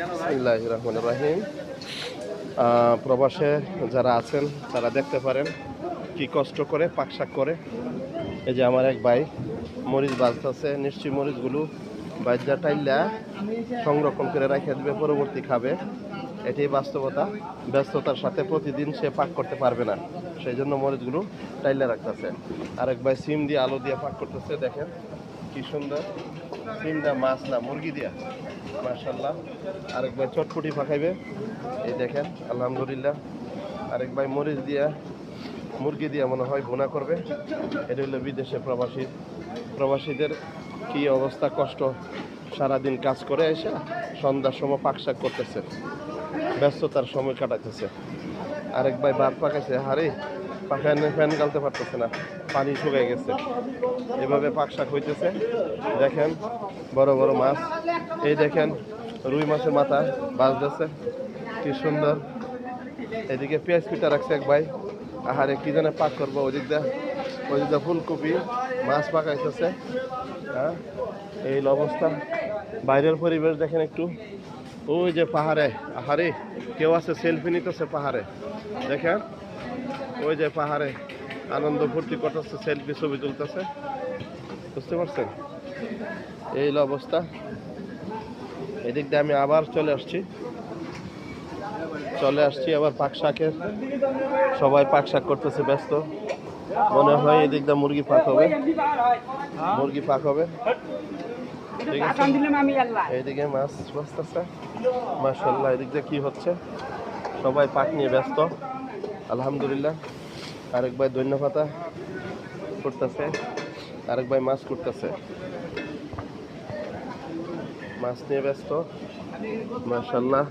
বিসমিল্লাহির রহমানির রহিম। প্রবাসে যারা আছেন তারা দেখতে পারেন কি কষ্ট করে পাকশাক করে। এই যে আমার এক ভাই মরিচ বাজতেছে, নিশ্চয়ই মরিচগুলো বাইজা টাইল্লা সংরক্ষণ করে রেখে দেবে, পরবর্তী খাবে। এটাই বাস্তবতা। ব্যস্ততার সাথে প্রতিদিন সে পাক করতে পারবে না, সেই জন্য মরিচগুলো টাইল্লা রাখতেছে। আরেক ভাই সিম দিয়ে আলু দিয়ে পাক করতেছে, দেখেন কি সুন্দর। সিম না, মাছ না, মুরগি দিয়া, মাশাল্লাহ। আরেক ভাই চটপটি পাকাইবে, এই দেখেন আলহামদুলিল্লাহ। আরেক ভাই মরিচ দিয়া মুরগি দিয়া মনে হয় ভুনা করবে। এটা হলো বিদেশে প্রবাসীদের কি অবস্থা, কষ্ট। সারাদিন কাজ করে এসে সন্ধ্যার সময় পাকশাক করতেছে, ব্যস্ততার সময় কাটাইতেছে। আরেক ভাই ভাত পাকাইছে, হারে পাখানে ফ্যান গালতে পারতেছে না, পানি শুকাই গেছে। এভাবে পাকশাক হইতেছে। দেখেন বড় বড় মাছ, এই দেখেন রুই মাছের মাথা বাজতেছে, কি সুন্দর। এদিকে পেঁয়াজ পিঠা রাখছে এক ভাই, আহারে কি জানে পাক করবো। ওদিক দা ফুলকপি, মাছ পাকাইতেছে। হ্যাঁ, এই অবস্থা। বাইরের পরিবেশ দেখেন একটু। ওই যে পাহাড়ে, আহারে কেউ আছে সেলফি নিতেছে পাহাড়ে, দেখেন ওই যে পাহাড়ে আনন্দ ফুর্তি করতেছে, সেলফি ছবি তুলতেছে, বুঝতে পারছেন? এই অবস্থা। এদিক দিয়ে আমি আবার চলে আসছি আবার পাকশাকের। সবাই পাকশাক করতেছে, ব্যস্ত। মনে হয় এদিক দিয়ে মুরগি পাক হবে, ঠিক আছে। এইদিকে মাছ বাজতেছে, মাশাআল্লাহ। এদিক দিয়ে কি হচ্ছে, সবাই পাক নিয়ে ব্যস্ত, আলহামদুলিল্লাহ। আরেক ভাই ধন্যপাতা করতেছে, আরেক ভাই মাছ করতেছে, মাছ নিয়ে ব্যস্ত, মাশাআল্লাহ।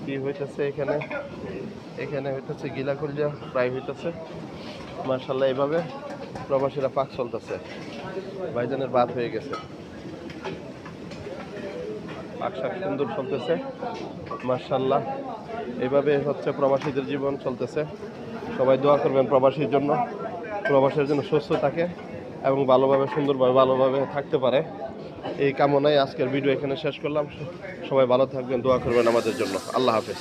কি হইতেছে এখানে হইতেছে গিলা কলজা ফ্রাই হইতেছে, মাশাআল্লাহ। এইভাবে প্রবাসীরা পাক চলতেছে। ভাইজানের ভাত হয়ে গেছে, পাকশাক সুন্দর চলতেছে, মাশাআল্লাহ। এইভাবে হচ্ছে প্রবাসীদের জীবন চলতেছে। সবাই দোয়া করবেন প্রবাসীর জন্য, প্রবাসীর জন্য সুস্থ থাকে এবং ভালোভাবে থাকতে পারে। এই কামনায় আজকের ভিডিও এখানে শেষ করলাম। সবাই ভালো থাকবেন, দোয়া করবেন আমাদের জন্য। আল্লাহ হাফেজ।